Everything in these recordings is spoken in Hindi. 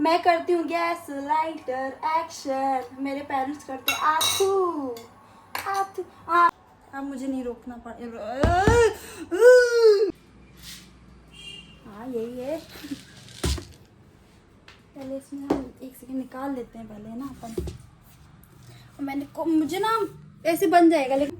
मैं करती हूँ गैस लाइटर एक्शन, मेरे पेरेंट्स करते आथू आथू। हाँ अब मुझे नहीं रोकना पड़ेगा। हाँ यही है। पहले इसमें हम एक सेकंड निकाल लेते हैं पहले ना अपन। मुझे ना ऐसे बन जाएगा, लेकिन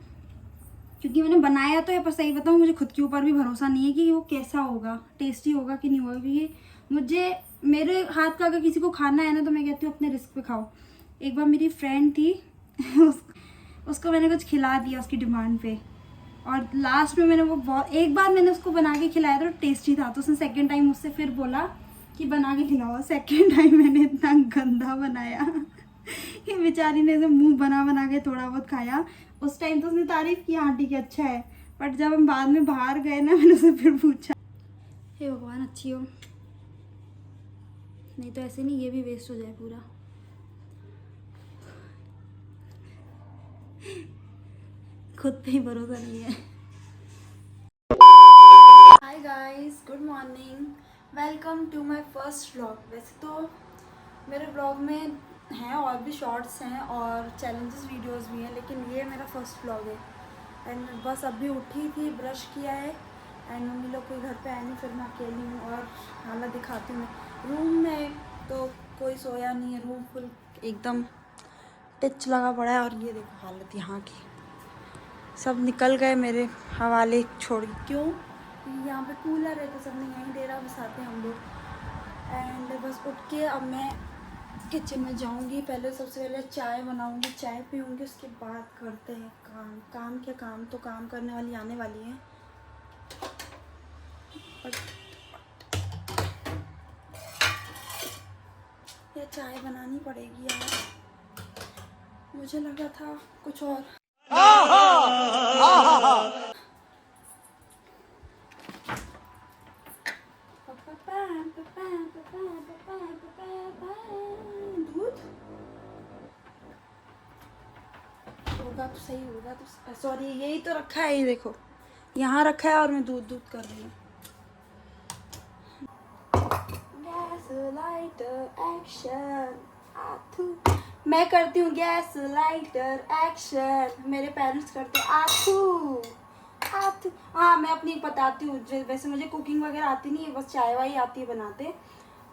क्योंकि मैंने बनाया तो है, पर सही बताऊँ मुझे खुद के ऊपर भी भरोसा नहीं है कि वो कैसा होगा, टेस्टी होगा कि नहीं होगा। क्योंकि मुझे मेरे हाथ का अगर किसी को खाना है ना तो मैं कहती हूँ अपने रिस्क पे खाओ। एक बार मेरी फ्रेंड थी उसको मैंने कुछ खिला दिया उसकी डिमांड पे, और लास्ट में मैंने वो एक बार मैंने उसको बना के खिलाया तो टेस्टी था, तो उसने सेकेंड टाइम मुझसे फिर बोला कि बना के खिलाओ। सेकेंड टाइम मैंने इतना गंदा बनाया कि बेचारी ने ऐसे मुंह बना बना के थोड़ा बहुत खाया। उस टाइम तो उसने तारीफ की, हाँ ठीक है अच्छा है, बट जब हम बाद में बाहर गए ना मैंने उससे फिर पूछा, हे भगवान अच्छी हो, नहीं तो ऐसे नहीं ये भी वेस्ट हो जाए पूरा। खुद पे ही भरोसा नहीं है। Hi guys, good morning, welcome to my first vlog. वैसे तो मेरे व्लॉग में हैं और भी शॉर्ट्स हैं और चैलेंजेस वीडियोस भी हैं, लेकिन ये मेरा फर्स्ट व्लॉग है। एंड बस अभी उठी थी, ब्रश किया है, एंड मम्मी लोग कोई घर पे आए नहीं, फिर मैं अकेली हूँ और हालत दिखाती हूँ। मैं रूम में तो कोई सोया नहीं है, रूम फुल एकदम टिच लगा पड़ा है, और ये देखो हालत यहाँ की, सब निकल गए मेरे हवाले छोड़। क्यों? यहाँ पे कूलर है तो सबने यहीं डेरा बसाते हैं हम लोग। एंड बस उठ के अब मैं किचन में जाऊंगी, पहले सबसे पहले चाय बनाऊंगी, चाय पीऊंगी, उसके बाद करते हैं काम। काम क्या काम, तो काम करने वाली आने वाली है, ये चाय बनानी पड़ेगी यार, मुझे लगा था कुछ और। दूध होगा तो सही होगा, तो सॉरी यही तो रखा है, ये देखो यहाँ रखा है और मैं दूध दूध कर रही हूँ। गैस लाइटर एक्शन, मैं करती हूँ गैस लाइटर एक्शन, मेरे पेरेंट्स करते आथू आथू। हाँ मैं अपनी बताती हूँ, वैसे मुझे कुकिंग वगैरह आती नहीं है, बस चाय वाई आती है बनाते।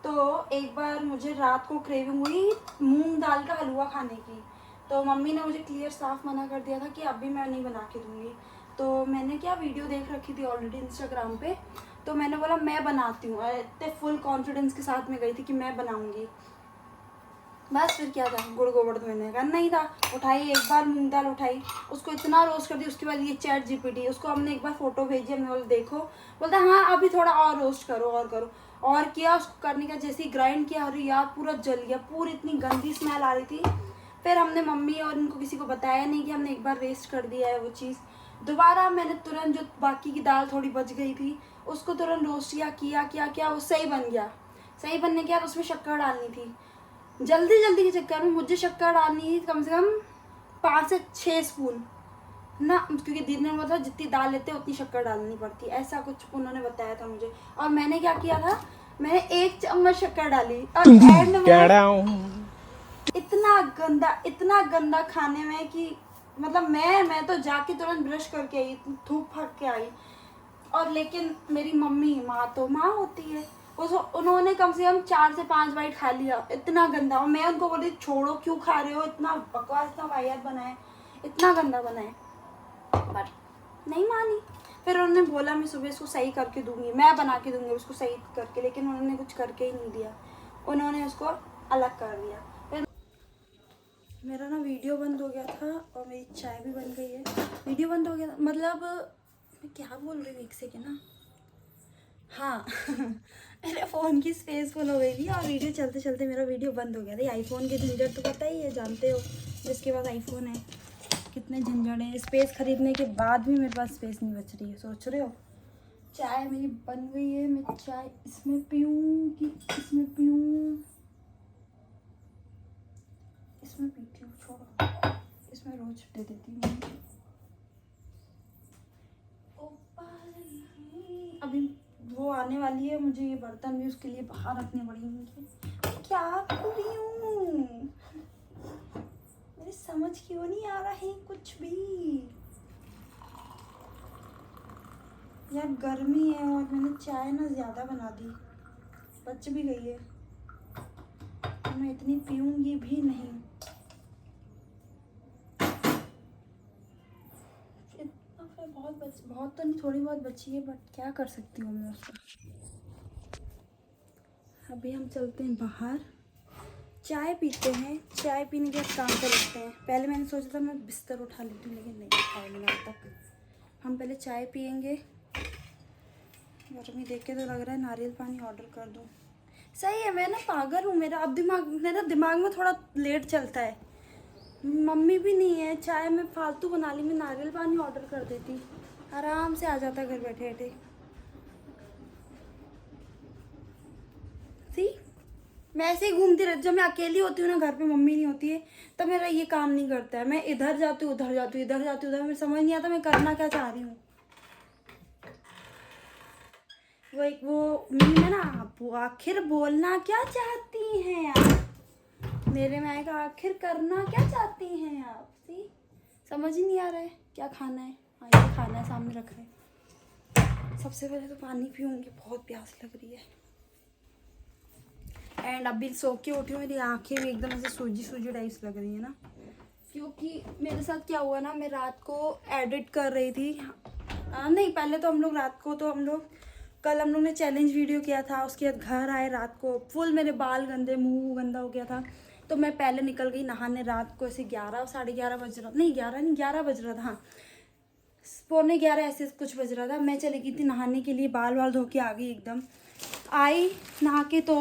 तो एक बार मुझे रात को क्रेविंग हुई मूंग दाल का हलवा खाने की, तो मम्मी ने मुझे क्लियर साफ मना कर दिया था कि अभी मैं नहीं बना के दूँगी। तो मैंने क्या वीडियो देख रखी थी ऑलरेडी इंस्टाग्राम पे, तो मैंने बोला मैं बनाती हूँ, इतने फुल कॉन्फिडेंस के साथ में गई थी कि मैं बनाऊँगी। बस फिर क्या था, गुड़ गोबर तो मैंने करना ही था। उठाई एक बार मूंग दाल उठाई, उसको इतना रोस्ट कर दी, उसके बाद ये चैट जीपीटी, उसको हमने एक बार फोटो भेजी, हमने बोला देखो, बोलता हाँ अभी थोड़ा और रोस्ट करो और करो, और किया। उसको करने का जैसे ही ग्राइंड किया, अरे यार पूरा जल गया, पूरी इतनी गंदी स्मेल आ रही थी। फिर हमने मम्मी और इनको किसी को बताया नहीं कि हमने एक बार वेस्ट कर दिया है वो चीज़। दोबारा मैंने तुरंत जो बाकी की दाल थोड़ी बच गई थी उसको तुरंत रोस्ट किया, वो सही बन गया। सही बनने के बाद उसमें शक्कर डालनी थी, जल्दी जल्दी के चक्कर में मुझे शक्कर डालनी थी कम से कम 5 से 6 स्पून ना, क्योंकि दीदी ने बोला था जितनी दाल लेते उतनी शक्कर डालनी पड़ती, ऐसा कुछ उन्होंने बताया था मुझे। और मैंने क्या किया था, मैंने 1 चम्मच शक्कर डाली और एंड में इतना गंदा खाने में कि मतलब मैं तो जाके तुरंत ब्रश करके आई, धूप फट के आई। और लेकिन मेरी मम्मी, माँ होती है, उन्होंने कम से कम 4 से 5 बाइट खा लिया, इतना गंदा। और मैं उनको बोली छोड़ो क्यों खा रहे हो, इतना बकवास, इतना वाहियात बनाए, इतना गंदा बनाए, बट नहीं मानी। फिर उन्होंने बोला मैं सुबह इसको सही करके दूंगी, मैं बना के दूंगी उसको सही करके, लेकिन उन्होंने कुछ करके ही नहीं दिया, उन्होंने उसको अलग कर दिया। फिर मेरा ना वीडियो बंद हो गया था और मेरी चाय भी बन गई है। वीडियो बंद हो गया था मतलब मैं क्या बोल रही हूँ, एक सेकेंड ना, हाँ मेरे फ़ोन की स्पेस फुल हो गई थी और वीडियो चलते चलते मेरा वीडियो बंद हो गया था। आईफोन के झंझट तो पता ही है, जानते हो जिसके पास आईफोन है कितने झंझट हैं। स्पेस खरीदने के बाद भी मेरे पास स्पेस नहीं बच रही है, सोच रहे हो। चाय मेरी बन गई है, मैं चाय इसमें पीऊँ कि इसमें पीऊँ, इसमें पीती हूँ, छोड़ो इसमें रोज दे देती हूँ। अभी वो आने वाली है, मुझे ये बर्तन भी उसके लिए बाहर रखने पड़ेंगे। क्या समझ क्यों नहीं आ रहा है कुछ भी। यार गर्मी है और मैंने चाय ना ज़्यादा बना दी, बच भी गई है, मैं इतनी पीऊँगी भी नहीं। इतना फिर बहुत तो नहीं, थोड़ी बहुत बची है, बट क्या कर सकती हूँ मैं उसको। अभी हम चलते हैं बाहर, चाय पीते हैं। चाय पीने के बाद काम पे लगते हैं। पहले मैंने सोचा था मैं बिस्तर उठा लेती हूँ, लेकिन नहीं उठाया मैंने अब तक। हम पहले चाय पियेंगे। गर्मी देख के तो लग रहा है नारियल पानी ऑर्डर कर दूँ। सही है, मैं ना पागल हूँ, मेरा दिमाग में थोड़ा लेट चलता है। मम्मी भी नहीं है, चाय में फालतू बना ली, मैं नारियल पानी ऑर्डर कर देती, आराम से आ जाता घर बैठे बैठे। सी, मैं ऐसे ही घूमती रहती, जब मैं अकेली होती हूँ ना घर पे, मम्मी नहीं होती है, तब मेरा ये काम नहीं करता है। मैं इधर जाती हूँ, उधर जाती हूँ, इधर जाती हूँ, उधर, मुझे समझ नहीं आता मैं करना क्या चाह रही हूँ। वो मीम है ना, आप आखिर बोलना क्या चाहती हैं आप, मेरे में आएगा आखिर करना क्या चाहती हैं आप। सी, समझ ही नहीं आ रहा है क्या खाना है। हाँ, ये खाना है, सामने रख रहे। सबसे पहले तो पानी पीऊँगी, बहुत प्यास लग रही है। एंड अभी सो के उठी हूँ, मेरी आंखें भी एकदम ऐसे सूजी सूजी टाइप्स लग रही है ना, क्योंकि मेरे साथ क्या हुआ ना, मैं रात को एडिट कर रही थी। नहीं, पहले तो हम लोग कल हम लोग ने चैलेंज वीडियो किया था, उसके बाद घर आए रात को, फुल मेरे बाल गंदे, मुंह गंदा हो गया था, तो मैं पहले निकल गई नहाने। रात को ऐसे 11 साढ़े 11 बज रहा, नहीं 11 नहीं 11 बज रहा था, हाँ 11:15 ऐसे कुछ बज रहा था। मैं चली गई थी नहाने के लिए, बाल वाल धो के आ गई एकदम। आई नहा के तो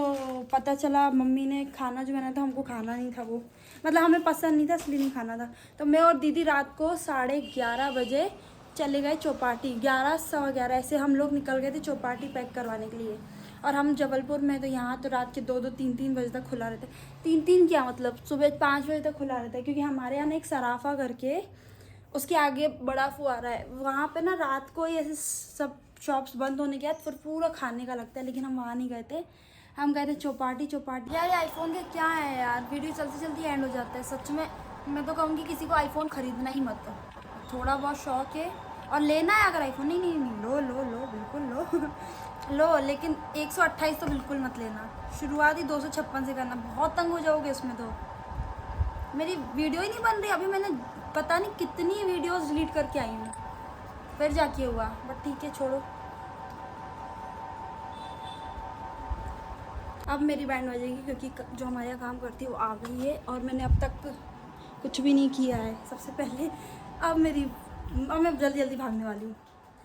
पता चला मम्मी ने खाना जो बनाया था, हमको खाना नहीं था वो, मतलब हमें पसंद नहीं था इसलिए नहीं खाना था। तो मैं और दीदी रात को 11:30 बजे चले गए चौपाटी, 11 सवा 11 ऐसे हम लोग निकल गए थे चौपाटी पैक करवाने के लिए। और हम जबलपुर में, तो यहाँ तो रात के 2-2 3-3 बजे तक खुला रहता है। 3-3 क्या मतलब, सुबह 5 बजे तक खुला रहता है, क्योंकि हमारे यहाँ ना एक सराफा करके, उसके आगे बड़ा फुहारा है, वहाँ पे ना रात को ही ऐसे सब शॉप्स बंद होने के बाद फिर पूरा खाने का लगता है। लेकिन हम वहाँ नहीं गए थे, हम गए थे चौपाटी। यार ये आईफोन के क्या है यार, वीडियो चलती चलती एंड हो जाता है सच में। मैं तो कहूँगी किसी को आईफोन ख़रीदना ही मत, थोड़ा बहुत शौक है और लेना है अगर आईफोन, नहीं लो लो लो बिल्कुल लो लो, लेकिन 128 तो बिल्कुल मत लेना। शुरुआत ही 256 से करना, बहुत तंग हो जाओगे उसमें। तो मेरी वीडियो ही नहीं बन रही, अभी मैंने पता नहीं कितनी वीडियोस डिलीट करके आई हूँ, फिर जाके हुआ, बट ठीक है छोड़ो। अब मेरी बैंड बजेगी, क्योंकि जो हमारे यहाँ काम करती है वो आ गई है, और मैंने अब तक कुछ भी नहीं किया है सबसे पहले। अब मैं जल्दी जल्दी भागने वाली हूँ,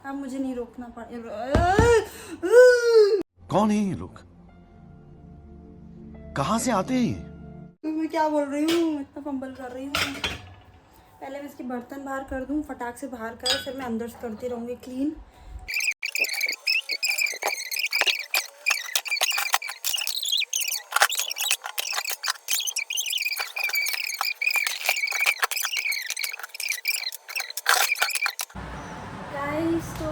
अब मुझे नहीं रोकना पड़ेगा। कौन है ये लोग, कहाँ से आते हैं? मैं क्या बोल रही हूँ, इतना फंबल कर रही हूँ। पहले मैं इसके बर्तन बाहर कर दूँ, फटाक से बाहर कर, फिर मैं अंदर से करती रहूँगी क्लीन। तो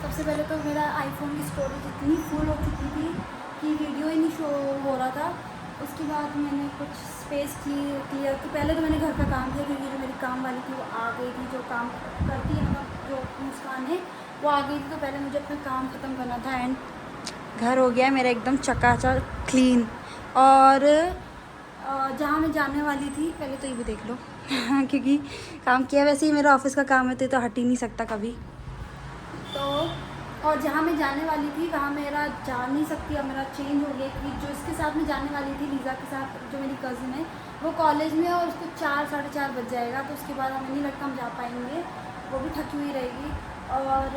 सबसे पहले तो मेरा आईफोन की स्टोरेज इतनी फुल हो चुकी थी कि वीडियो ही नहीं शो हो रहा था। उसके बाद मैंने कुछ स्पेस क्लियर तो पहले तो मैंने घर का काम किया, क्योंकि जो मेरी काम वाली थी वो आ गई थी, जो काम करती है मतलब जो मुस्कान है वो आ गई थी। तो पहले मुझे अपना काम ख़त्म करना था, एंड घर हो गया मेरा एकदम चकाचक क्लीन। और जहाँ मैं जाने वाली थी, पहले तो ये भी देख लो क्योंकि काम किया, वैसे ही मेरा ऑफिस का काम है तो हट ही नहीं सकता कभी। तो और जहाँ मैं जाने वाली थी वहाँ मेरा जा नहीं सकती, अब मेरा चेंज हो गया, कि जो इसके साथ मैं जाने वाली थी लीज़ा के साथ, जो मेरी कज़िन है, वो कॉलेज में है और उसको 4 साढ़े 4 बज जाएगा। तो उसके बाद हमें नहीं लगता हम जा पाएंगे, वो भी थकी हुई रहेगी। और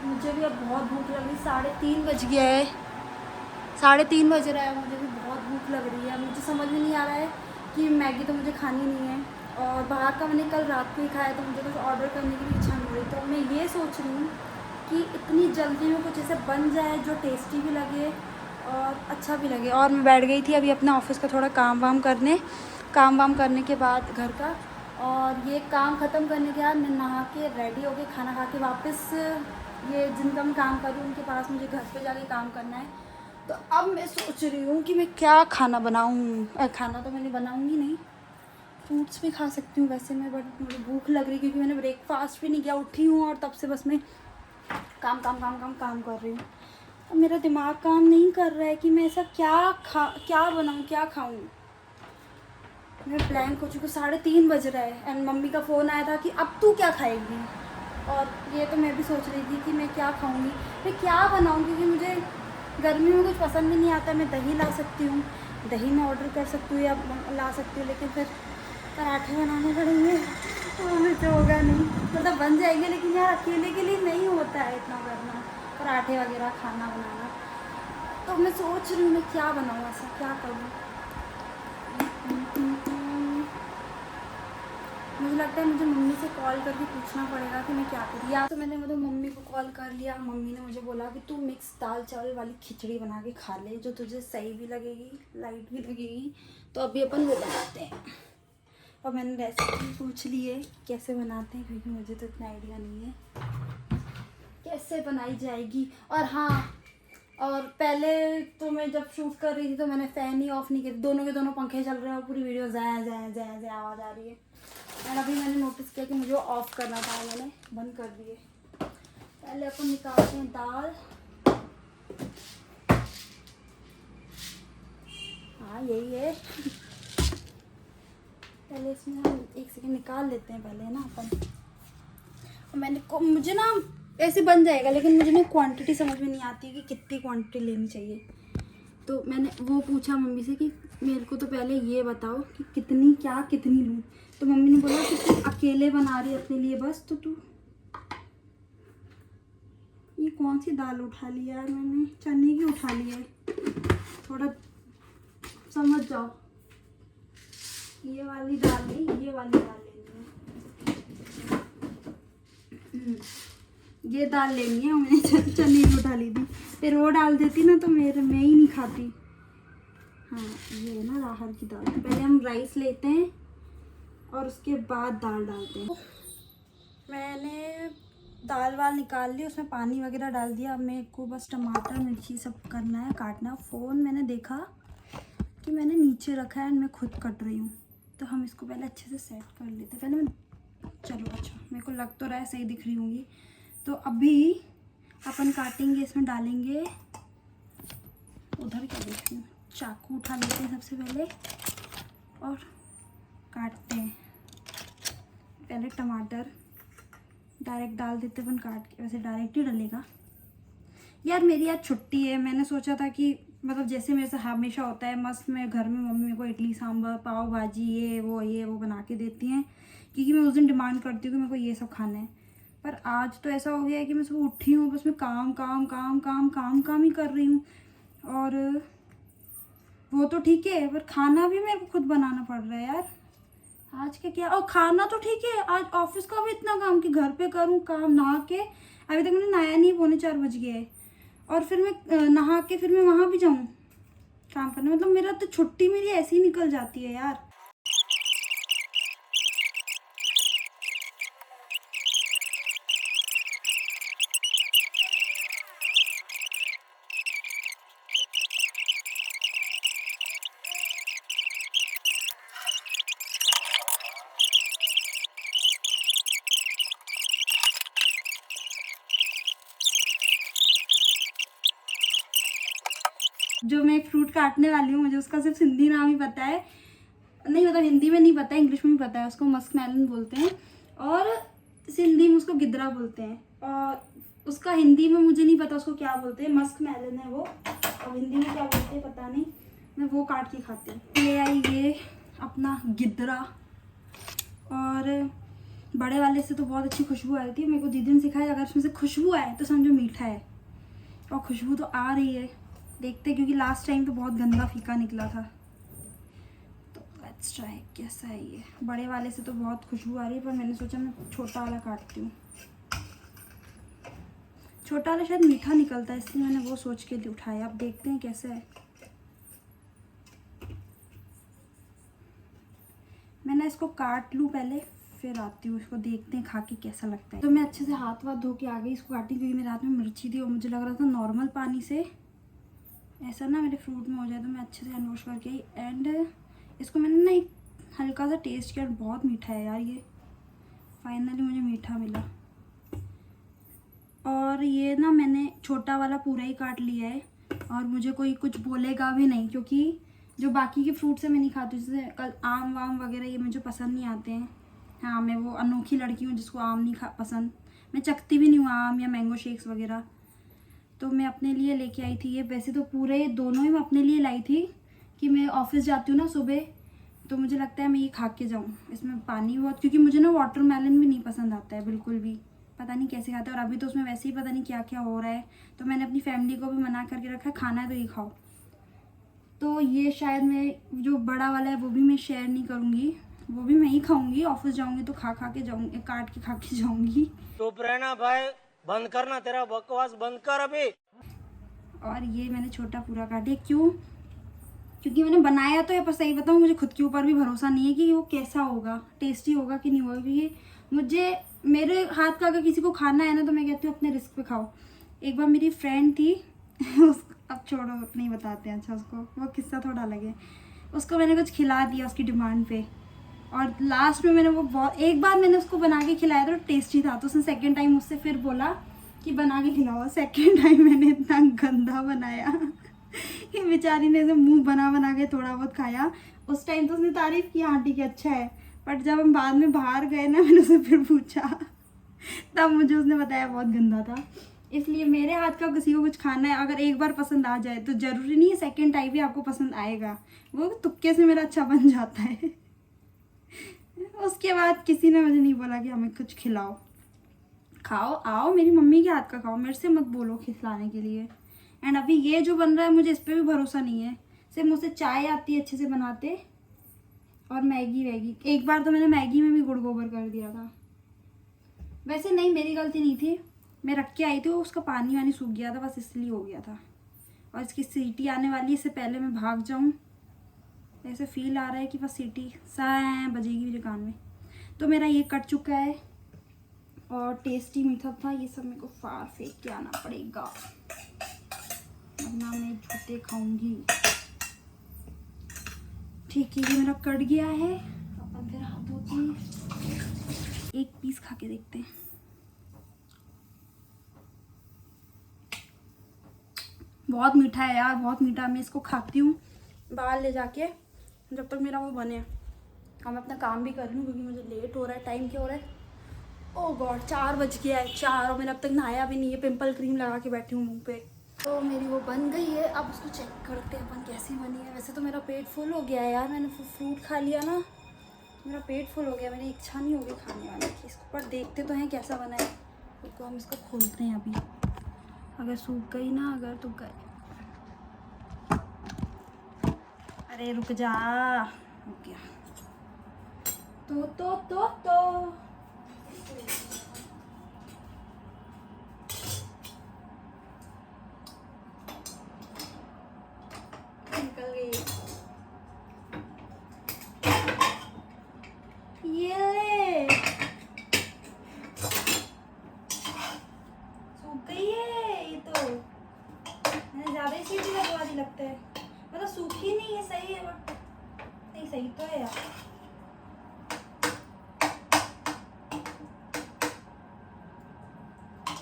मुझे भी अब बहुत भूख लग रही, 3:30 बज गया है, 3:30 बज रहा है, मुझे भी बहुत भूख लग रही है। मुझे समझ में नहीं आ रहा है कि मैगी तो मुझे खानी नहीं है, और बाहर का मैंने कल रात को ही खाया, तो मुझे कुछ ऑर्डर करने की भी इच्छा नहीं हो रही। तो मैं ये सोच रही हूँ कि इतनी जल्दी में कुछ ऐसे बन जाए जो टेस्टी भी लगे और अच्छा भी लगे। और मैं बैठ गई थी अभी अपने ऑफिस का थोड़ा काम वाम करने के बाद घर का, और ये काम ख़त्म करने के बाद मैं नहा के रेडी होके खाना खा के वापस ये जिनका मैं काम कर रही हूँ उनके पास मुझे घर पे जाके काम करना है। तो अब मैं सोच रही हूँ कि मैं क्या खाना बनाऊँ। खाना तो मैंने बनाऊँगी नहीं, फ्रूट्स भी खा सकती हूँ वैसे मैं, बट मुझे भूख लग रही है क्योंकि मैंने ब्रेकफास्ट भी नहीं किया, उठी हूँ और तब से बस मैं काम काम काम काम काम कर रही हूँ। अब मेरा दिमाग काम नहीं कर रहा है कि मैं ऐसा क्या बनाऊँ, क्या खाऊँ। मैं प्लान हो चुकी, 3:30 बज रहा है एंड मम्मी का फ़ोन आया था कि अब तू क्या खाएगी। और ये तो मैं भी सोच रही थी कि मैं क्या खाऊंगी, मैं क्या बनाऊँ, क्योंकि मुझे गर्मी में कुछ पसंद भी नहीं आता। मैं दही ला सकती हूँ, दही में ऑर्डर कर सकती हूँ या ला सकती हूँ, लेकिन फिर पराठे बनाने पड़ेंगे तो मुझे होगा नहीं। मतलब बन जाएंगे लेकिन यार अकेले के लिए नहीं होता है इतना करना, पराठे वगैरह खाना बनाना। तो मैं सोच रही हूँ मैं क्या बनाऊँ, ऐसा क्या करूँ। मुझे लगता है मुझे मम्मी से कॉल करके पूछना पड़ेगा कि मैं क्या करूँ। या तो मैंने मतलब मम्मी को कॉल कर लिया, मम्मी ने मुझे बोला कि तू मिक्स दाल चावल वाली खिचड़ी बना के खा ले, जो तुझे सही भी लगेगी, लाइट भी लगेगी। तो अभी अपन वो बनाते हैं। और मैंने रेसिपी पूछ ली है कैसे बनाते हैं, क्योंकि मुझे तो इतना आइडिया नहीं है कैसे बनाई जाएगी। और हाँ, और पहले तो मैं जब शूट कर रही थी तो मैंने फ़ैन ही ऑफ़ नहीं किया, दोनों के दोनों पंखे चल रहे हैं और पूरी वीडियो ज़ाया ज़ाया ज़ाया ज़ाया आवाज़ आ रही है। और अभी मैंने नोटिस किया कि मुझे ऑफ़ करना था, मैंने बंद कर दिए। पहले अपन निकालते हैं दाल। हाँ यही है। पहले इसमें हम एक सेकंड निकाल लेते हैं पहले ना अपन। मुझे ना ऐसे बन जाएगा, लेकिन मुझे ना क्वांटिटी समझ में नहीं आती कि कितनी क्वांटिटी लेनी चाहिए। तो मैंने वो पूछा मम्मी से कि मेरे को तो पहले ये बताओ कि कितनी लूँ। तो मम्मी ने बोला कि तू अकेले बना रही अपने लिए बस, तो तू ये कौन सी दाल उठा लिया है मैंने, चने की उठा लिया है, थोड़ा समझ जाओ। ये वाली दाल नहीं, ये वाली दाल लेनी है। ये दाल लेनी है, मैंने चने की उठा ली थी, फिर वो डाल देती ना तो मैं ही नहीं खाती। हाँ ये है ना राहर की दाल। पहले हम राइस लेते हैं और उसके बाद दाल डालते हैं। मैंने दाल वाल निकाल ली, उसमें पानी वगैरह डाल दिया। अब मेरे को बस टमाटर मिर्ची सब करना है, काटना। फ़ोन मैंने देखा कि मैंने नीचे रखा है, मैं खुद कट रही हूँ, तो हम इसको पहले अच्छे से सेट कर लेते हैं। पहले मैं चलो अच्छा मेरे को लग तो रहा है सही दिख रही होंगी। तो अभी अपन काटेंगे, इसमें डालेंगे, उधर क्या देख रही हूँ, चाकू उठा लेते हैं सबसे पहले और काटते हैं। पहले टमाटर डायरेक्ट डाल देते अपन काट के, वैसे डायरेक्ट ही डलेगा। यार मेरी आज छुट्टी है, मैंने सोचा था कि मतलब जैसे मेरे से हमेशा होता है, मस्त मैं घर में मम्मी मेरे को इडली सांभर पाव भाजी ये वो बना के देती हैं, क्योंकि मैं उस दिन डिमांड करती हूँ कि मेरे को ये सब खाना है। पर आज तो ऐसा हो गया है कि मैं सुबह उठी हूँ, बस मैं काम काम काम काम काम काम ही कर रही हूँ। और वो तो ठीक है, पर खाना भी मेरे को खुद बनाना पड़ रहा है यार। आज के क्या, और खाना तो ठीक है, आज ऑफिस का भी इतना काम कि घर पे करूँ काम, नहा के अभी तक मैंने नहाया नहीं, 3:45 बज गए है। और फिर मैं नहा के फिर मैं वहाँ भी जाऊँ काम करने, मतलब मेरा तो छुट्टी मेरी ऐसी ही निकल जाती है यार। जो मैं फ्रूट काटने वाली हूँ, मुझे उसका सिर्फ हिंदी नाम ही पता है, नहीं मतलब हिंदी में नहीं पता है, इंग्लिश में भी पता है। उसको मस्क मेलन बोलते हैं और सिंधी में उसको गिद्रा बोलते हैं। और उसका हिंदी में मुझे नहीं पता उसको क्या बोलते हैं, मस्क मेलन है वो, और हिंदी में क्या बोलते हैं पता नहीं। मैं वो काट के खाती हूँ। ले आई ये अपना गिद्रा, और बड़े वाले से तो बहुत अच्छी खुशबू आ रही थी। मेरे को दीदी ने सिखाया अगर उसमें से खुशबू आए तो समझो मीठा है, और खुशबू तो आ रही है, देखते, क्योंकि लास्ट टाइम तो बहुत गंदा फीका निकला था। तो लेट्स ट्राई कैसा है ये। बड़े वाले से तो बहुत खुशबू आ रही है, पर मैंने सोचा मैं छोटा वाला काटती हूँ। छोटा वाला शायद मीठा निकलता है, इसलिए मैंने वो सोच के उठाया। अब देखते हैं कैसा है। मैं ना इसको काट लूँ पहले, फिर आती हूँ, इसको देखते हैं खा के कैसा लगता है। तो मैं अच्छे से हाथ वाथ धो के आ गई इसको काटी, क्योंकि मेरे हाथ में मिर्ची थी और मुझे लग रहा था नॉर्मल पानी से ऐसा ना मेरे फ्रूट में हो जाए, तो मैं अच्छे से हैंड वॉश करके आई। एंड इसको मैंने ना एक हल्का सा टेस्ट किया, बहुत मीठा है यार ये। फाइनली मुझे मीठा मिला। और ये ना मैंने छोटा वाला पूरा ही काट लिया है, और मुझे कोई कुछ बोलेगा भी नहीं, क्योंकि जो बाकी के फ्रूट्स है मैं नहीं खाती, जैसे कल आम वाम वगैरह ये मुझे पसंद नहीं आते हैं। हाँ, मैं वो अनोखी लड़की हूँ जिसको आम नहीं पसंद। मैं चखती भी नहीं हूँ आम या मैंगो शेक्स वगैरह। तो मैं अपने लिए लेके आई थी ये। वैसे तो पूरे दोनों ही मैं अपने लिए लाई थी कि मैं ऑफिस जाती हूँ ना सुबह, तो मुझे लगता है मैं ये खा के जाऊँ। इसमें पानी बहुत, क्योंकि मुझे ना वाटरमेलन भी नहीं पसंद आता है बिल्कुल भी, पता नहीं कैसे खाते हैं। और अभी तो उसमें वैसे ही पता नहीं क्या क्या हो रहा है, तो मैंने अपनी फैमिली को भी मना करके रखा है, खाना है तो ये खाओ। तो ये शायद मैं जो बड़ा वाला है वो भी मैं शेयर नहीं करूँगी, वो भी मैं ही खाऊंगी। ऑफिस जाऊँगी तो खा के जाऊँगी, काट के खा के जाऊँगी। चुप रहना भाई, बंद करना, तेरा बकवास बंद कर अभी। और ये मैंने छोटा पूरा काटे, क्यों? क्योंकि मैंने बनाया तो है, पर सही बताऊँ मुझे खुद के ऊपर भी भरोसा नहीं है कि वो कैसा होगा, टेस्टी होगा कि नहीं होगा। क्योंकि मुझे मेरे हाथ का अगर किसी को खाना है ना, तो मैं कहती हूँ अपने रिस्क पे खाओ। एक बार मेरी फ्रेंड थी उस अब छोड़ो, नहीं बताते हैं। अच्छा, उसको वो किस्सा थोड़ा अलग है। उसको मैंने कुछ खिला दिया उसकी डिमांड पे, और लास्ट में मैंने वो बहुत, एक बार मैंने उसको बना के खिलाया तो टेस्टी था, तो उसने सेकेंड टाइम मुझसे फिर बोला कि बना के खिलाओ। सेकेंड टाइम मैंने इतना गंदा बनाया कि बेचारी ने ऐसे मुंह बना के थोड़ा बहुत खाया। उस टाइम तो उसने तारीफ की, हाँ ठीक है अच्छा है। बट जब हम बाद में बाहर गए ना, मैंने उससे फिर पूछा, तब मुझे उसने बताया बहुत गंदा था। इसलिए मेरे हाथ का किसी को कुछ खाना है, अगर एक बार पसंद आ जाए तो ज़रूरी नहीं है सेकेंड टाइम भी आपको पसंद आएगा। वो तुक्के से मेरा अच्छा बन जाता है। उसके बाद किसी ने मुझे नहीं बोला कि हमें कुछ खिलाओ। खाओ, आओ मेरी मम्मी के हाथ का खाओ, मेरे से मत बोलो खिलाने के लिए। एंड अभी ये जो बन रहा है मुझे इस पर भी भरोसा नहीं है। सिर्फ मुझसे चाय आती है अच्छे से बनाते, और मैगी। एक बार तो मैंने मैगी में भी गुड़ गोबर कर दिया था। वैसे नहीं, मेरी गलती नहीं थी, मैं रख के आई थी, उसका पानी वानी सूख गया था, बस इसलिए हो गया था। और इसकी सीटी आने वाली है, इससे पहले मैं भाग जाऊँ, ऐसे फील आ रहा है कि बस सीटी बजेगी मेरे कान में। तो मेरा ये कट चुका है, और टेस्टी मीठा था। ये सब मेरे को फाड़ फेंक के आना पड़ेगा, वरना मैं जूते खाऊंगी। ठीक है, ये मेरा कट गया है। अपन फिर हाथ धोते हैं। एक पीस खा के देखते हैं। बहुत मीठा है यार, बहुत मीठा। मैं इसको खाती हूँ बाहर ले जाके, जब तक मेरा वो बने। और मैं अपना काम भी कर रही हूँ, क्योंकि मुझे लेट हो रहा है। टाइम क्या हो रहा है? ओह गॉड, 4 बज गया है, 4। और मैंने अब तक नहाया भी नहीं है, पिंपल क्रीम लगा के बैठी हूँ मुँह पे। तो मेरी वो बन गई है, अब उसको चेक करते हैं अपन कैसी बनी है। वैसे तो मेरा पेट फुल हो गया है यार, मैंने फ्रूट खा लिया ना, मेरा पेट फुल हो गया, मेरी इच्छा नहीं होगी खाने वाले की इसको। पर देखते तो हैं कैसा बना है। तो हम इसको खोलते हैं अभी। अगर सूख गई ना, अगर तो गए। अरे रुक जा, हो गया। तो निकल गई ये, ले सूख गई है ये तो। मैंने ज़्यादा ही सीटी लगवा दी लगता है, मतलब सूखी नहीं है, सही है, बट नहीं सही तो है यार।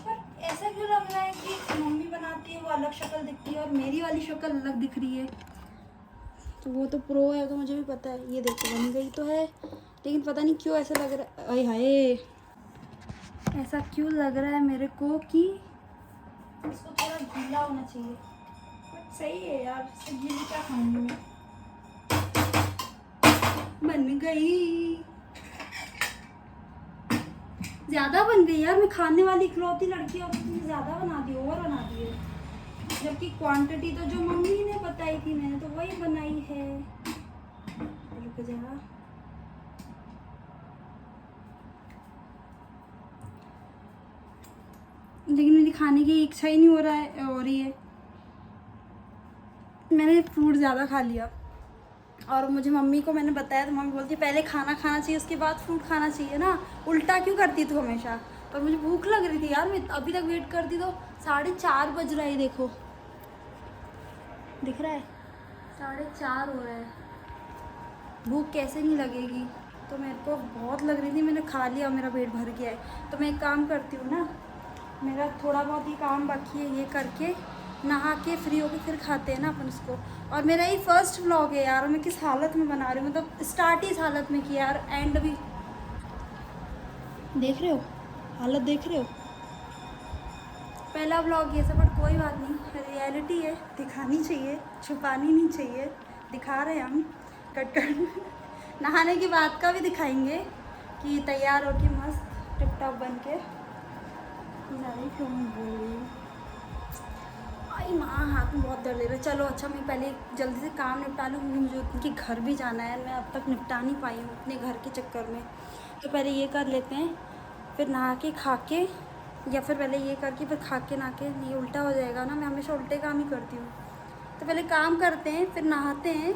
पर ऐसा क्यों लग रहा है कि मम्मी बनाती है वो अलग शक्ल दिखती है, और मेरी वाली शक्ल अलग दिख रही है। तो वो तो प्रो है, तो मुझे भी पता है। ये देखो बन गई तो है, लेकिन पता नहीं क्यों ऐसा लग रहा है, अरे हाय, ऐसा क्यों लग रहा है मेरे को कि इसको थोड़ा गीला होना चाहिए। बट सही है यार, इससे गीली क्या खाऊंगी मैं। बन गई, ज़्यादा बन गई यार। मैं खाने वाली इकलौती लड़की और तुमने ज़्यादा बना दी, ओवर बना दी है। जबकि क्वांटिटी तो जो मम्मी ने बताई थी, मैंने तो वही बनाई है। रुक जा, लेकिन मेरी खाने की इच्छा ही नहीं हो रही है। मैंने फ्रूट ज़्यादा खा लिया, और मुझे मम्मी को मैंने बताया तो मम्मी बोलती है पहले खाना चाहिए, उसके बाद फ्रूट खाना चाहिए ना, उल्टा क्यों करती तू हमेशा। पर मुझे भूख लग रही थी यार, मैं अभी तक वेट करती तो 4:30 बज रहा है। देखो दिख रहा है, 4:30 हो रहा है। भूख कैसे नहीं लगेगी। तो मेरे को बहुत लग रही थी, मैंने खा लिया, मेरा पेट भर गया है। तो मैं एक काम करती हूँ ना, मेरा थोड़ा बहुत ही काम बाकी है, ये करके नहा के फ्री होके फिर खाते हैं ना अपन उसको। और मेरा ये फर्स्ट व्लॉग है यार, मैं किस हालत में बना रही हूँ, मतलब स्टार्ट ही इस हालत में किया यार, एंड भी देख रहे हो, हालत देख रहे हो। पहला व्लॉग ये सब, बट कोई बात नहीं, रियलिटी है, दिखानी चाहिए, छुपानी नहीं चाहिए। दिखा रहे हैं हम कट कट। नहाने की बात का भी दिखाएंगे कि तैयार होके मस्त टिप टॉप बन के क्यों बोल रही हूँ। आई माँ, हाथ में बहुत दर्द दे रहा है। चलो अच्छा, मैं पहले जल्दी से काम निपटा लूँ क्योंकि मुझे उनके घर भी जाना है, मैं अब तक निपटा नहीं पाई हूँ अपने घर के चक्कर में। तो पहले ये कर लेते हैं, फिर नहा के खा के, या फिर पहले ये करके फिर खा के नहा के, ये उल्टा हो जाएगा ना, मैं हमेशा उल्टे काम ही करती हूँ। तो पहले काम करते हैं, फिर नहाते हैं,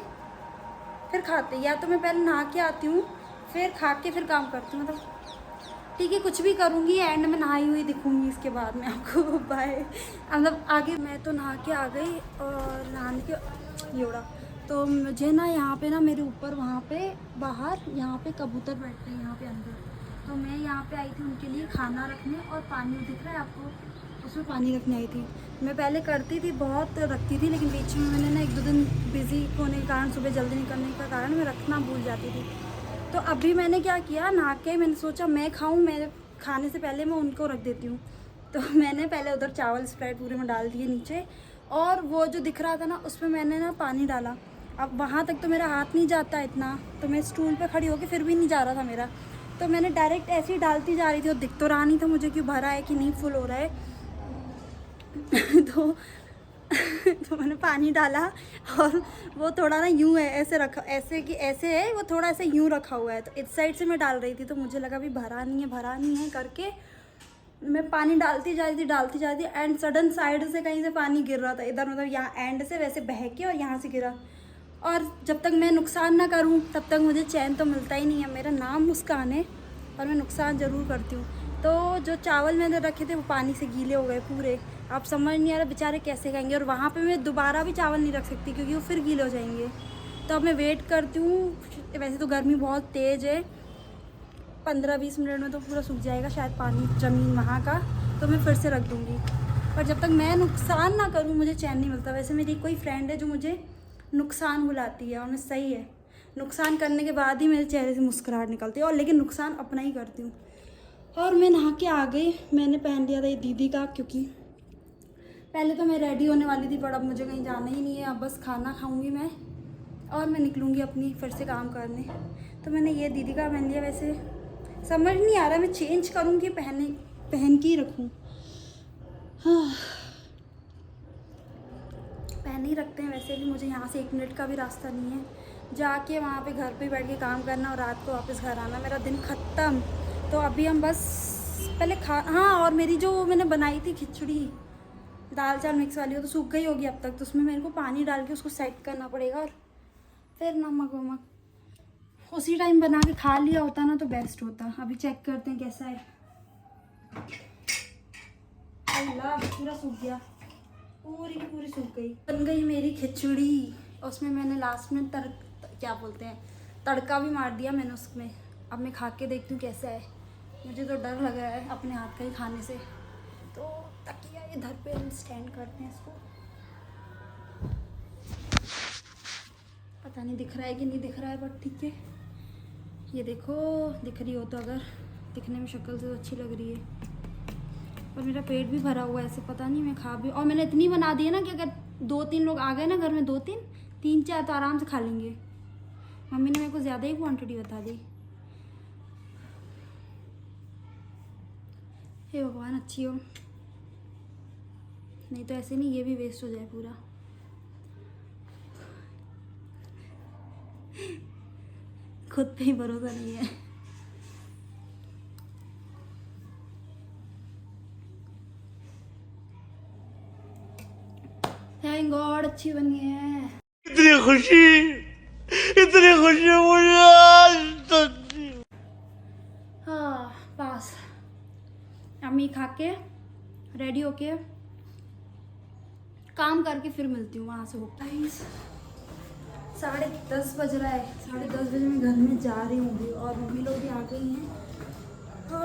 फिर खाते हैं, या तो मैं पहले नहा के आती हूँ फिर खा के फिर काम करती हूँ, मतलब ठीक है, कुछ भी करूँगी, एंड में नहाई हुई दिखूँगी इसके बाद में आपको। बाय। मतलब आगे मैं तो नहा के आ गई, और नहाने के योड़ा तो मुझे ना यहाँ पे ना मेरे ऊपर वहाँ पे बाहर यहाँ पे कबूतर बैठते हैं यहाँ पे अंदर, तो मैं यहाँ पे आई थी उनके लिए खाना रखने, और पानी दिख रहा है आपको, उसमें पानी रखने आई थी। मैं पहले करती थी, बहुत रखती थी, लेकिन बीच में मैंने ना 1-2 दिन बिज़ी होने के कारण, सुबह जल्दी निकलने के कारण मैं रखना भूल जाती थी। तो अभी मैंने क्या किया, नहा के मैंने सोचा मैं खाऊं, मैं खाने से पहले मैं उनको रख देती हूँ। तो मैंने पहले उधर चावल स्प्राइट पूरे में डाल दिए नीचे, और वो जो दिख रहा था ना उसमें मैंने ना पानी डाला। अब वहाँ तक तो मेरा हाथ नहीं जाता इतना, तो मैं स्टूल पे खड़ी होकर फिर भी नहीं जा रहा था मेरा, तो मैंने डायरेक्ट ऐसे ही डालती जा रही थी, और दिख तो रहा नहीं था मुझे कि भरा है कि नहीं, फुल हो रहा है। तो मैंने पानी डाला, और वो थोड़ा ना यूँ है, ऐसे रखा, ऐसे कि ऐसे है, वो थोड़ा ऐसे यूँ रखा हुआ है, तो इस साइड से मैं डाल रही थी, तो मुझे लगा भी भरा नहीं है करके मैं पानी डालती जा रही थी, एंड सडन साइड से कहीं से पानी गिर रहा था इधर, मतलब यहाँ एंड से वैसे बह के और यहाँ से गिरा। और जब तक मैं नुकसान ना करूँ तब तक मुझे चैन तो मिलता ही नहीं है। मेरा नाम मुस्कान है, और मैं नुकसान ज़रूर करती हूँ। तो जो चावल मैंने रखे थे वो पानी से गीले हो गए पूरे, अब समझ नहीं आ रहा बेचारे कैसे खाएंगे, और वहाँ पे मैं दोबारा भी चावल नहीं रख सकती क्योंकि वो फिर गीले हो जाएंगे। तो अब मैं वेट करती हूँ, वैसे तो गर्मी बहुत तेज़ है, 15-20 मिनट में तो पूरा सूख जाएगा शायद पानी ज़मीन वहाँ का, तो मैं फिर से रख दूँगी। पर जब तक मैं नुकसान ना करूँ मुझे चैन नहीं मिलता। वैसे मेरी कोई फ्रेंड है जो मुझे नुकसान बुलाती है, और मैं सही है, नुकसान करने के बाद ही मेरे चेहरे से मुस्कुराहट निकलती है, और लेकिन नुकसान अपना ही करती हूँ। और मैं नहा के आ गई, मैंने पहन लिया था ये दीदी का, क्योंकि पहले तो मैं रेडी होने वाली थी, पर अब मुझे कहीं जाना ही नहीं है, अब बस खाना खाऊंगी मैं और मैं निकलूँगी अपनी फिर से काम करने। तो मैंने ये दीदी का पहन लिया, वैसे समझ नहीं आ रहा मैं चेंज करूँ कि पहन के ही रखूँ। हाँ, पहन ही रखते हैं। वैसे भी मुझे यहाँ से 1 मिनट का भी रास्ता नहीं है, जाके वहाँ पे घर पे बैठ के काम करना और रात को वापस घर आना, मेरा दिन ख़त्म। तो अभी हम बस पहले हाँ, और मेरी जो मैंने बनाई थी खिचड़ी दाल चावल मिक्स वाली, वो तो सूख गई होगी अब तक, तो उसमें मेरे को पानी डाल के उसको सेट करना पड़ेगा, और फिर नमक वमक उसी टाइम बना के खा लिया होता ना तो बेस्ट होता। अभी चेक करते हैं कैसा है। अल्लाह, पूरा सूख गया, पूरी की पूरी सूख गई। बन गई मेरी खिचड़ी, उसमें मैंने लास्ट में क्या बोलते हैं, तड़का भी मार दिया मैंने उसमें। अब मैं खा के देखती हूँ कैसा है। मुझे तो डर लग रहा है अपने हाथ का ही खाने से, तो तकिया इधर पे हम स्टैंड करते हैं इसको। पता नहीं दिख रहा है कि नहीं दिख रहा है, बट ठीक है। ये देखो, दिख रही हो तो, अगर दिखने में शक्ल से तो अच्छी लग रही है, और मेरा पेट भी भरा हुआ है ऐसे, पता नहीं मैं खा भी, और मैंने इतनी बना दी है ना कि अगर 2-3 लोग आ गए ना घर में, 3-4 तो आराम से खा लेंगे। मम्मी ने मेरे को ज़्यादा ही क्वांटिटी बता दी। हे भगवान अच्छी हो, नहीं तो ऐसे नहीं, ये भी वेस्ट हो जाए पूरा। खुद पे ही भरोसा नहीं है। थैंक गॉड अच्छी बनी है। इतनी खुशी मुझे आज तक। हाँ पास। अम्मी खा के रेडी होके काम करके फिर मिलती हूँ वहाँ से। होता है 10:30 बज रहा है। 10:30 बजे मैं घर में जा रही हूँ और मम्मी लोग भी आ गई हैं। तो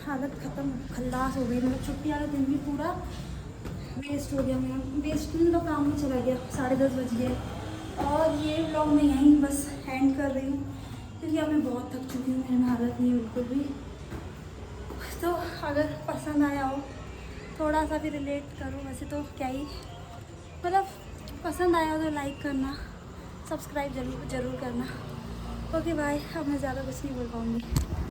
हालत ख़त्म, खल्लास हो गई। मतलब छुट्टी वाला दिन भी पूरा वेस्ट हो गया। मैं वेस्ट नहीं तो काम में चला गया। 10:30 बज गए और ये व्लॉग मैं यहीं बस एंड कर रही हूँ क्योंकि अब मैं बहुत थक चुकी हूँ। मेरे में हालत नहीं है बिल्कुल भी। तो अगर पसंद आया हो, थोड़ा सा भी रिलेट करो, वैसे तो क्या ही, मतलब पसंद आया हो तो लाइक करना, सब्सक्राइब जरूर करना। Okay bye. अब मैं ज़्यादा कुछ नहीं बोल पाऊँगी।